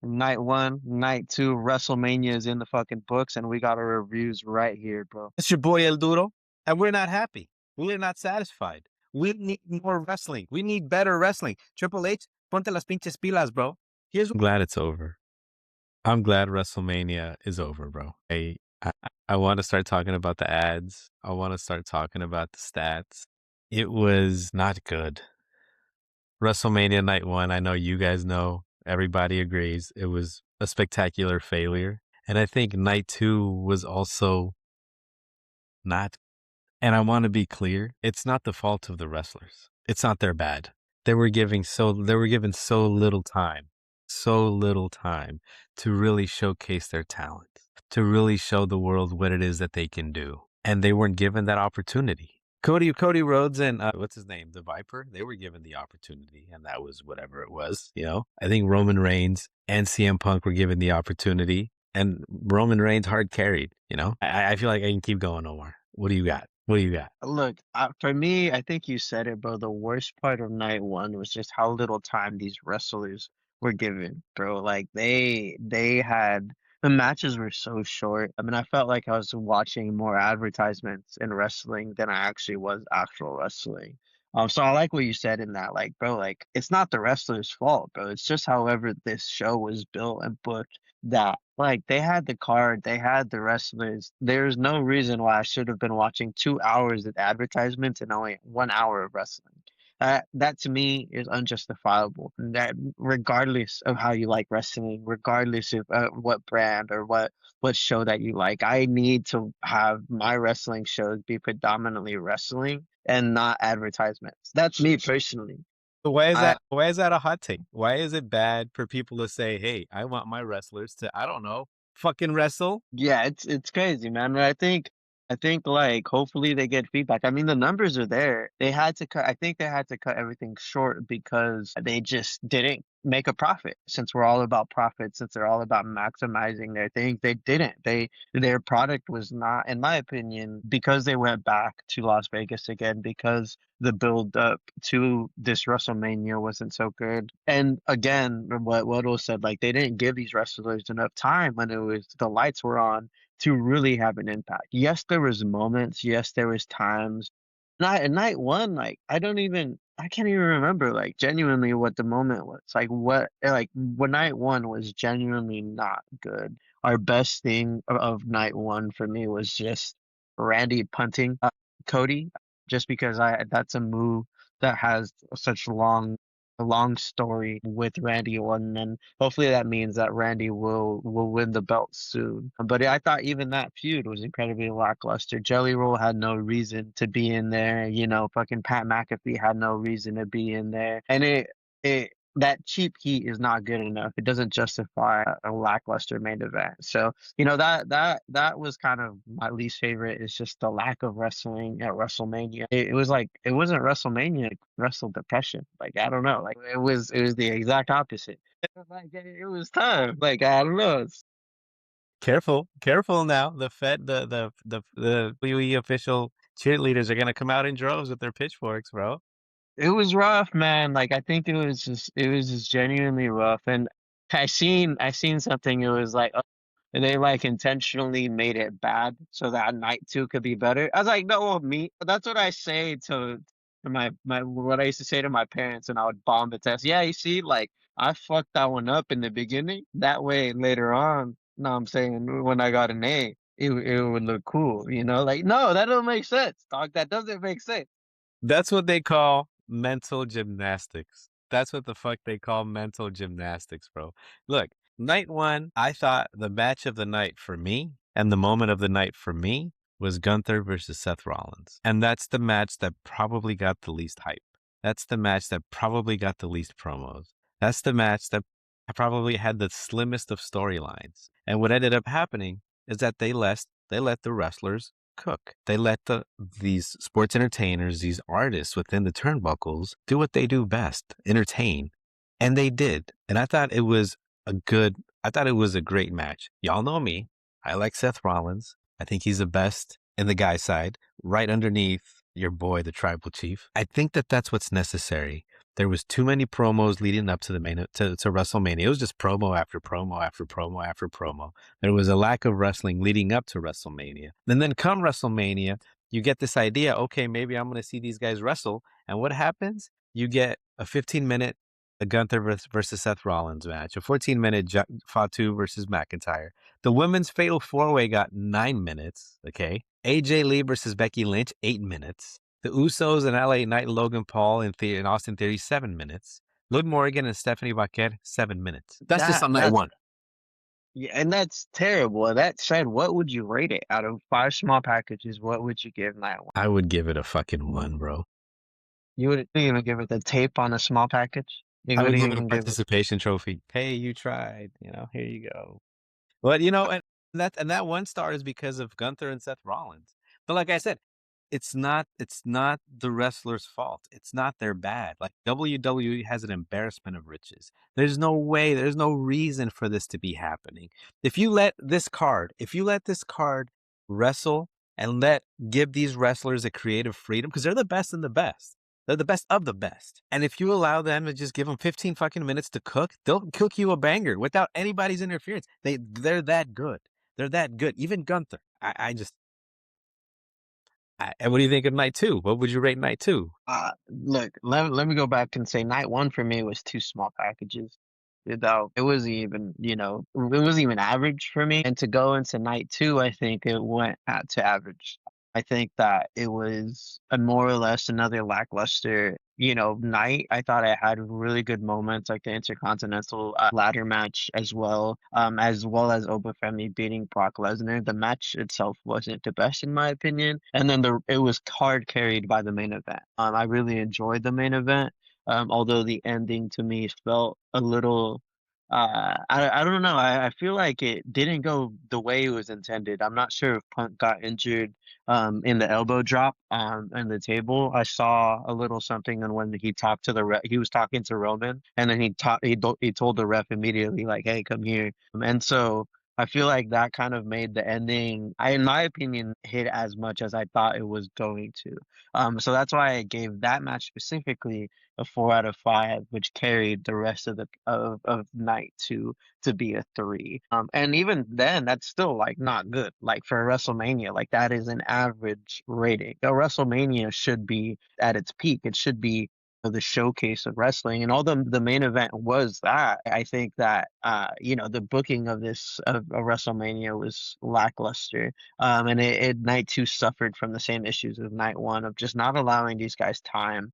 Night one, night two, WrestleMania is in the fucking books, and we got our reviews right here, bro. It's your boy El Duro, and we're not happy. We're not satisfied. We need more wrestling. We need better wrestling. Triple H, ponte las pinches pilas, bro. I'm glad it's over. I'm glad WrestleMania is over, bro. I want to start talking about the ads. I want to start talking about the stats. It was not good. WrestleMania night one, I know you guys know, everybody agrees, it was a spectacular failure. And I think night two was also not. And I want to be clear, it's not the fault of the wrestlers. It's not their bad. They were given so little time to really showcase their talent, to really show the world what it is that they can do. And they weren't given that opportunity. Cody Rhodes and what's his name? The Viper, they were given the opportunity, and that was whatever it was, you know? I think Roman Reigns and CM Punk were given the opportunity, and Roman Reigns hard carried, you know? I feel like I can keep going, Omar. What do you got? What do you got? Look, for me, I think you said it, bro. The worst part of night one was just how little time these wrestlers were given, bro. Like they had the matches were so short. I mean, I felt like I was watching more advertisements in wrestling than I actually was actual wrestling. So I like what you said in that, like, bro, like it's not the wrestler's fault, bro. It's just however this show was built and booked that like they had the card, they had the wrestlers. There's no reason why I should have been watching 2 hours of advertisements and only 1 hour of wrestling. That to me is unjustifiable. And that regardless of how you like wrestling, regardless of what brand or what show that you like, I need to have my wrestling shows be predominantly wrestling and not advertisements. That's me personally. So why is I that? Why is that a hot take? Why is it bad for people to say, "Hey, I want my wrestlers to, I don't know, fucking wrestle"? Yeah, it's crazy, man. But I think like hopefully they get feedback. I mean, the numbers are there. They had to cut. I think they had to cut everything short because they just didn't make a profit. Since we're all about profit, since they're all about maximizing their thing, they didn't. Their product was not, in my opinion, because they went back to Las Vegas again because the build up to this WrestleMania wasn't so good. And again, what Waddle said, like they didn't give these wrestlers enough time when it was the lights were on to really have an impact. Yes, there was moments. Yes, there was times. Night one, like I can't even remember like genuinely what the moment was. Like when night one was genuinely not good. Our best thing of night one for me was just Randy punting Cody, just because I that's a move that has such a long story with Randy Orton, and hopefully that means that Randy will win the belt soon. But I thought even that feud was incredibly lackluster. Jelly Roll had no reason to be in there. You know, fucking Pat McAfee had no reason to be in there, and it that cheap heat is not good enough. It doesn't justify a lackluster main event. So that was kind of my least favorite. Is just the lack of wrestling at WrestleMania. It was like it wasn't WrestleMania, Wrestle Depression. Like I don't know. Like it was the exact opposite. It was tough. Like I don't know. Careful, careful now. The Fed, the WWE official cheerleaders are gonna come out in droves with their pitchforks, bro. It was rough, man. Like I think it was just genuinely rough. And I seen something. It was like they like intentionally made it bad so that night two could be better. I was like, no, me. That's what I say to my what I used to say to my parents when I would bomb the test. Yeah, you see, like I fucked that one up in the beginning. That way later on, no, I'm saying when I got an A, it would look cool. You know, like no, that don't make sense, dog. That doesn't make sense. That's what they call mental gymnastics. That's what the fuck they call mental gymnastics, bro. Look, night one, I thought the match of the night for me and the moment of the night for me was Gunther versus Seth Rollins. And that's the match that probably got the least hype. That's the match that probably got the least promos. That's the match that probably had the slimmest of storylines. And what ended up happening is that they let the wrestlers cook. They let these sports entertainers, these artists within the turnbuckles do what they do best, entertain. And they did. And I thought it was a great match. Y'all know me. I like Seth Rollins. I think he's the best in the guy side, right underneath your boy, the tribal chief. I think that that's what's necessary. There was too many promos leading up to the main to WrestleMania. It was just promo after promo after promo after promo. There was a lack of wrestling leading up to WrestleMania. And then come WrestleMania, you get this idea, okay, maybe I'm going to see these guys wrestle. And what happens? You get a 15-minute Gunther versus Seth Rollins match, a 14-minute Fatu versus McIntyre. The women's fatal four-way got 9 minutes, okay? AJ Lee versus Becky Lynch, 8 minutes. The Usos and LA Knight and Logan Paul and Austin Theory, 7 minutes. Liv Morgan and Stephanie Paquette, 7 minutes. That's just on night That's one. yeah, and that's terrible. That said, what would you rate it out of five small packages? What would you give night one? I would give it a fucking 1, bro. You wouldn't even give it the tape on a small package. You I would wouldn't give it a even give it. participation trophy. Hey, you tried. Here you go. But and that 1 star is because of Gunther and Seth Rollins. But like I said, it's not the wrestler's fault. It's not their bad. Like WWE has an embarrassment of riches. There's no way, there's no reason for this to be happening. If you let this card wrestle and give these wrestlers a creative freedom, because they're the best in the best. They're the best of the best. And if you allow them to just give them 15 fucking minutes to cook, they'll cook you a banger without anybody's interference. They're that good. They're that good. Even Gunther. What do you think of night 2? What would you rate night 2? Look, let me go back and say night one for me was two small packages. Though it was even, it was even average for me. And to go into night two, I think it went out to average. I think that it was a more or less another lackluster, night. I thought I had really good moments like the Intercontinental ladder match as well as Obafemi beating Brock Lesnar. The match itself wasn't the best in my opinion, and then it was hard carried by the main event. I really enjoyed the main event, although the ending to me felt a little. I don't know. I feel like it didn't go the way it was intended. I'm not sure if Punk got injured in the elbow drop in the table. I saw a little something, and when he talked to the ref, he was talking to Roman, and then he told the ref immediately like, "Hey, come here." And so I feel like that kind of made the ending, in my opinion, hit as much as I thought it was going to. So that's why I gave that match specifically a 4 out of 5, which carried the rest of the of night to be a 3. And even then, that's still like not good. Like for WrestleMania, like that is an average rating. A WrestleMania should be at its peak. It should be the showcase of wrestling, and all the main event was that. I think that the booking of this of WrestleMania was lackluster, and night two suffered from the same issues of night one of just not allowing these guys time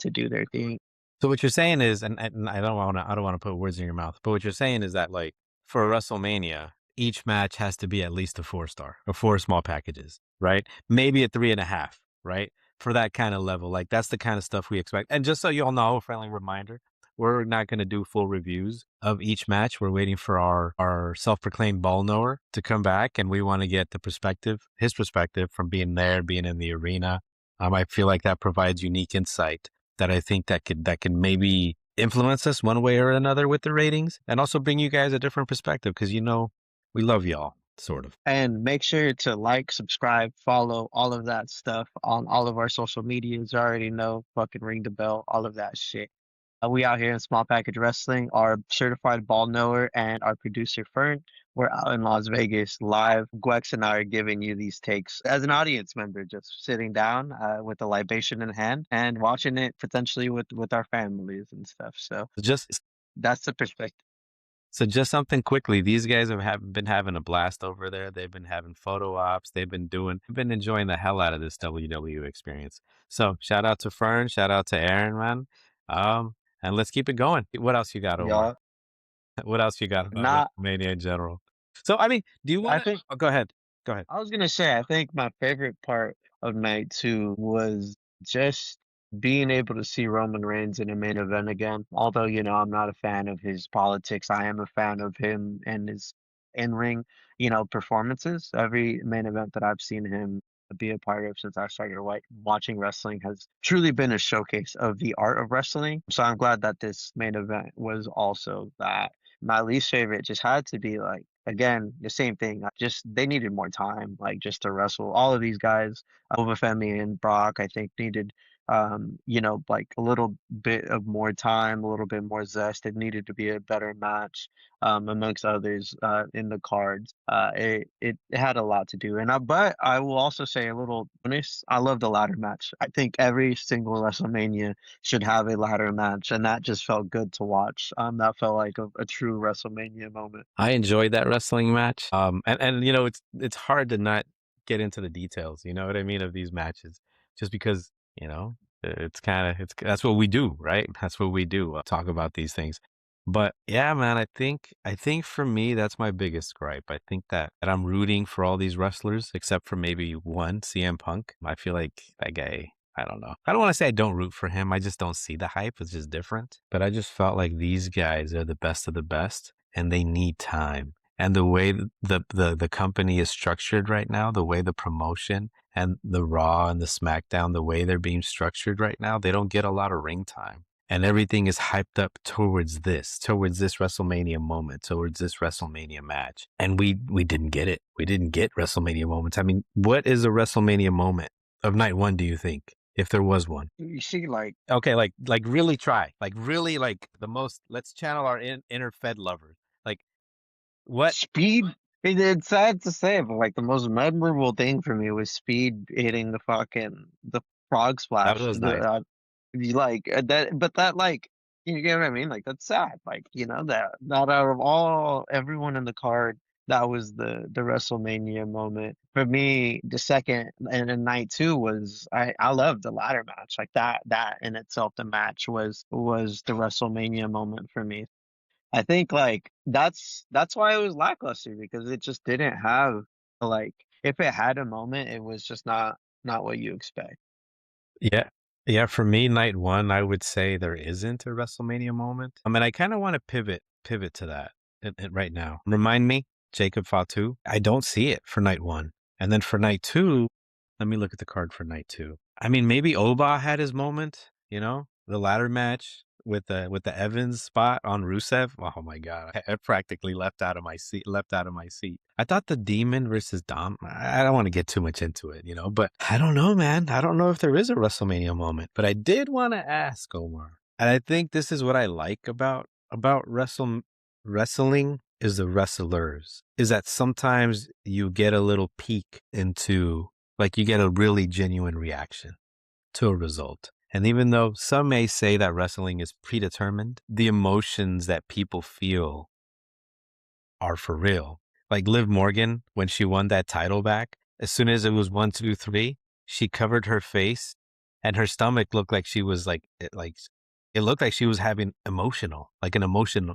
to do their thing. So what you're saying is, and I don't want to put words in your mouth, but what you're saying is that like for WrestleMania, each match has to be at least a 4 star or 4 small packages, right? Maybe a 3.5, right? For that kind of level, like that's the kind of stuff we expect. And just so you all know, a friendly reminder, we're not going to do full reviews of each match. We're waiting for our self-proclaimed ball knower to come back, and we want to get his perspective from being there, being in the arena. I feel like that provides unique insight that I think that could maybe influence us one way or another with the ratings, and also bring you guys a different perspective because we love y'all, sort of. And make sure to like, subscribe, follow all of that stuff on all of our social medias. You already know, fucking ring the bell, all of that shit. We out here in Small Package Wrestling, our certified ball knower and our producer Fern. We're out in Las Vegas live. Gwex and I are giving you these takes as an audience member, just sitting down with a libation in hand and watching it potentially with our families and stuff. So Just that's the perspective. So just something quickly. These guys been having a blast over there. They've been having photo ops. They've been enjoying the hell out of this WW experience. So shout out to Fern. Shout out to Aaron, man. And let's keep it going. What else you got, Omar? Y'all, What else you got about not. WrestleMania in general? So, I mean, do you I want to? think Oh, go ahead. Go ahead. I was gonna say, I think my favorite part of night two was just being able to see Roman Reigns in a main event again. Although, I'm not a fan of his politics, I am a fan of him and his in-ring, performances. Every main event that I've seen him be a part of since I started watching wrestling has truly been a showcase of the art of wrestling. So I'm glad that this main event was also that. My least favorite just had to be like again the same thing. Just they needed more time, like just to wrestle. All of these guys, Obafemi and Brock, I think needed like a little bit of more time, a little bit more zest. It needed to be a better match, amongst others, in the cards. It had a lot to do. But I will also say a little bonus. I love the ladder match. I think every single WrestleMania should have a ladder match, and that just felt good to watch. That felt like a true WrestleMania moment. I enjoyed that wrestling match. And it's hard to not get into the details, you know what I mean, of these matches, just because, you know, it's kind of it's that's what we do, right? That's what we do, talk about these things. But yeah, man, I think for me that's my biggest gripe. I think that I'm rooting for all these wrestlers except for maybe one, CM Punk. I feel like that guy, I don't know. I don't want to say I don't root for him. I just don't see the hype. It's just different. But I just felt like these guys are the best of the best and they need time. And the way the company is structured right now, the way the promotion and the Raw and the SmackDown, the way they're being structured right now, they don't get a lot of ring time. And everything is hyped up towards this WrestleMania moment, towards this WrestleMania match. And we didn't get it. We didn't get WrestleMania moments. I mean, what is a WrestleMania moment of night one, do you think? If there was one. You see, like Okay, like really try. Like really like the most, let's channel our inner Fed lovers. Like what? Speed. It's sad to say, but like the most memorable thing for me was Speed hitting the frog That splash. was nice. But that like you get what I mean? Like that's sad. Like that out of all everyone in the card, that was the WrestleMania moment for me. The second and in night two was I loved the ladder match. Like that in itself, the match was the WrestleMania moment for me. I think like that's why it was lackluster because it just didn't have like if it had a moment, it was just not what you expect. Yeah. Yeah, for me, night one, I would say there isn't a WrestleMania moment. I mean, I kind of want to pivot to that right now. Remind me, Jacob Fatu. I don't see it for night one. And then for night two, let me look at the card for night two. I mean, maybe Oba had his moment, the ladder match with the Evans spot on Rusev. Oh my God. I practically left out of my seat. I thought the Demon versus Dom, I don't want to get too much into it, but I don't know, man. I don't know if there is a WrestleMania moment, but I did want to ask Omar. And I think this is what I like about wrestling is the wrestlers, is that sometimes you get a little peek into, like, you get a really genuine reaction to a result. And even though some may say that wrestling is predetermined, the emotions that people feel are for real. Like Liv Morgan, when she won that title back, as soon as it was 1, 2, 3, she covered her face and her stomach looked like she was it looked like she was having like an emotion.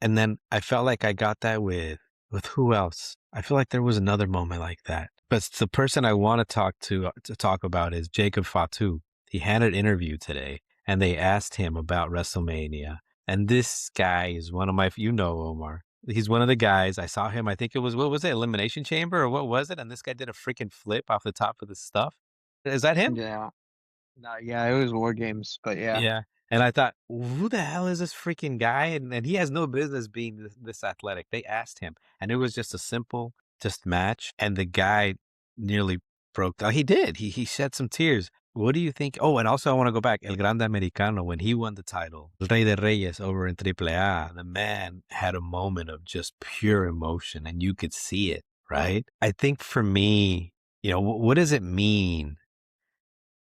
And then I felt like I got that with who else? I feel like there was another moment like that. But the person I want to talk about is Jacob Fatu. He had an interview today and they asked him about WrestleMania. And this guy is one of Omar. He's one of the guys. I saw him. I think it was, what was it, Elimination Chamber or what was it? And this guy did a freaking flip off the top of the stuff. Is that him? Yeah. No, yeah, it was War Games, but yeah. Yeah. And I thought, who the hell is this freaking guy? And he has no business being this athletic. They asked him, and it was just a simple, just match. And the guy nearly broke down. He did. He shed some tears. What do you think? Oh, and also I want to go back. El Grande Americano, when he won the title, El Rey de Reyes over in AAA, the man had a moment of just pure emotion, and you could see it, right? I think for me, what does it mean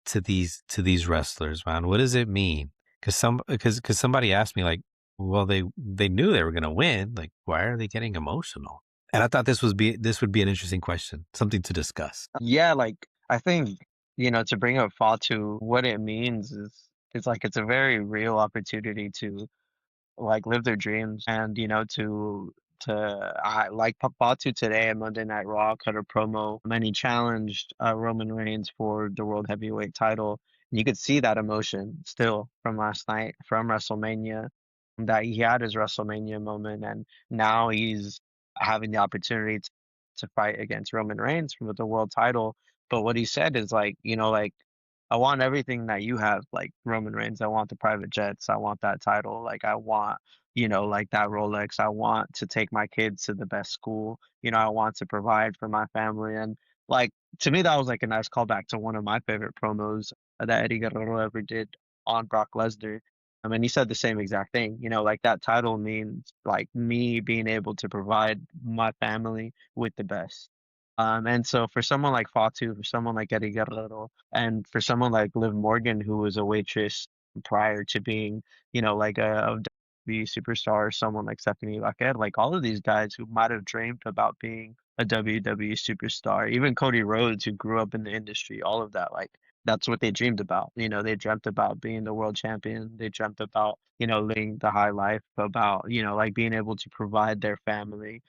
to these wrestlers, man? What does it mean? Because somebody asked me, like, well, they knew they were gonna win. Like, why are they getting emotional? And I thought this would be an interesting question, something to discuss. Yeah, like I think, to bring up Fatu, what it means is it's like it's a very real opportunity to like live their dreams and to I like Fatu today at Monday Night Raw cut a promo and he challenged Roman Reigns for the World Heavyweight title. And you could see that emotion still from last night from WrestleMania that he had his WrestleMania moment and now he's having the opportunity to fight against Roman Reigns for the world title. But what he said is like, like I want everything that you have, like Roman Reigns. I want the private jets. I want that title. Like I want, like that Rolex. I want to take my kids to the best school. I want to provide for my family. And like to me, that was like a nice callback to one of my favorite promos that Eddie Guerrero ever did on Brock Lesnar. I mean, he said the same exact thing. Like that title means like me being able to provide my family with the best. And so for someone like Fatu, for someone like Eddie Guerrero, and for someone like Liv Morgan, who was a waitress prior to being, like a WWE superstar, or someone like Stephanie Lackluster, like all of these guys who might have dreamed about being a WWE superstar, even Cody Rhodes, who grew up in the industry, all of that, like that's what they dreamed about. They dreamt about being the world champion. They dreamt about, living the high life, about, like being able to provide their family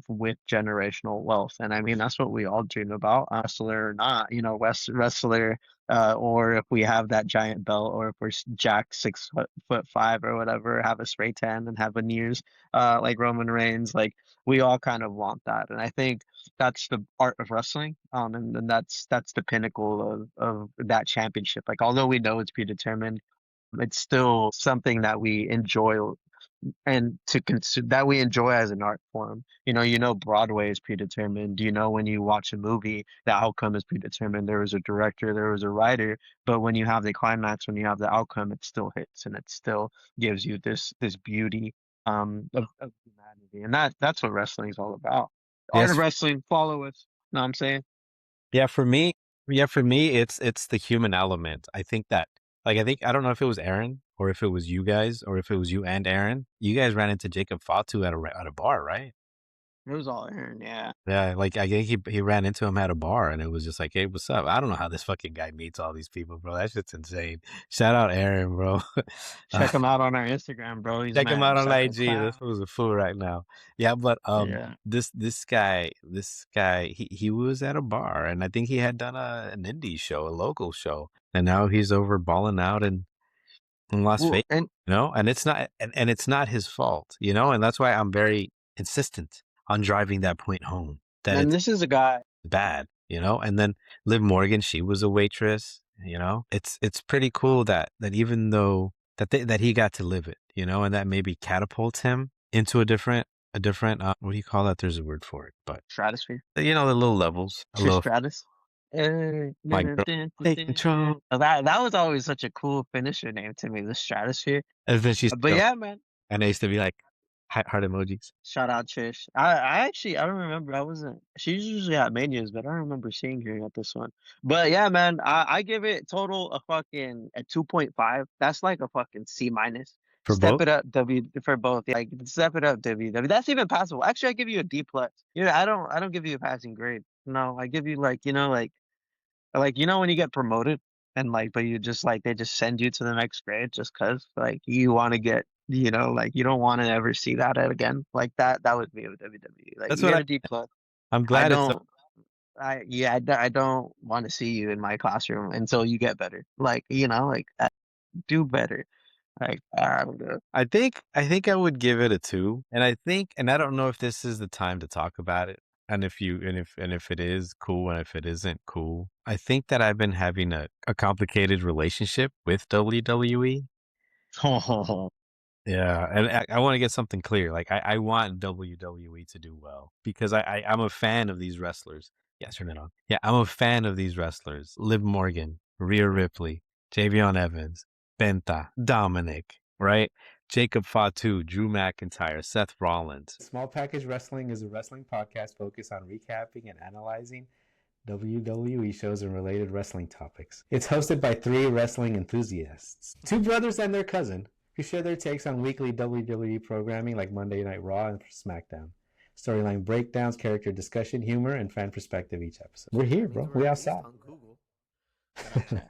with generational wealth. And I mean, that's what we all dream about, wrestler or not, wrestler, or if we have that giant belt, or if we're Jack 6 foot 5 or whatever, have a spray tan and have veneers, like Roman Reigns, like we all kind of want that. And I think that's the art of wrestling. And that's the pinnacle of that championship. Like, although we know it's predetermined, it's still something that we enjoy and to consume that we enjoy as an art form. Broadway is predetermined. When you watch a movie, the outcome is predetermined. There was a director, there was a writer, but when you have the climax, when you have the outcome, it still hits and it still gives you this beauty of humanity. And that's what wrestling is all about. Art of Yes. wrestling, follow us. Know what I'm saying? Yeah, for me, it's the human element. I think that, like, I don't know if it was Aaron or if it was you guys or if it was you and Aaron. You guys ran into Jacob Fatu at a bar, right? It was all Aaron, yeah. Yeah, like I think he ran into him at a bar, and it was just like, "Hey, what's up?" I don't know how this fucking guy meets all these people, bro. That shit's insane. Shout out Aaron, bro. Check him out on our Instagram, bro. He's Check him mad out on psycho IG. This clown. was a fool right now. Yeah, but Yeah. this guy, he was at a bar, and I think he had done an indie show, a local show, and now he's over balling out in Las Well, Vegas. and And and it's not his fault, and that's why I'm very insistent on driving that point home that and it's this is a guy. bad, and then Liv Morgan, she was a waitress, it's pretty cool that even though that he got to live it, and that maybe catapults him into a different what do you call that? There's a word for it, but Stratosphere. the little levels, a little Stratus. like girl, take control, That was always such a cool finisher name to me, the Stratosphere. and then she's But yeah, man. and I used to be like heart emojis. Shout out Trish. I don't remember. I wasn't. She's usually at Manias, but I don't remember seeing her at this one. But yeah, man. I give it total a fucking a 2.5. That's like a fucking C minus. For Step both. it up, W for both. Yeah, like step it up, WW. That's even passable. Actually, I give you a D plus. I don't give you a passing grade. No, I give you like like when you get promoted and like but you just like they just send you to the next grade just 'cause like you want to get like you don't want to ever see that again. Like that would be with WWE. Like That's you what get a D plus. I'm I glad it's don't I don't want to see you in my classroom until you get better. Like, like do better. Like I don't know. I think I would give it a 2. And I don't know if this is the time to talk about it. And if it is cool and if it isn't cool. I think that I've been having a complicated relationship with WWE. Yeah, and I want to get something clear. Like I want WWE to do well because I'm a fan of these wrestlers. Yeah, turn it on. Yeah, I'm a fan of these wrestlers. Liv Morgan, Rhea Ripley, Javion Evans, Benta, Dominic, right? Jacob Fatu, Drew McIntyre, Seth Rollins. Small Package Wrestling is a wrestling podcast focused on recapping and analyzing WWE shows and related wrestling topics. It's hosted by 3 wrestling enthusiasts, 2 brothers and their cousin, who share their takes on weekly WWE programming like Monday Night Raw and SmackDown. Storyline breakdowns, character discussion, humor, and fan perspective each episode. We're here, bro. We outside.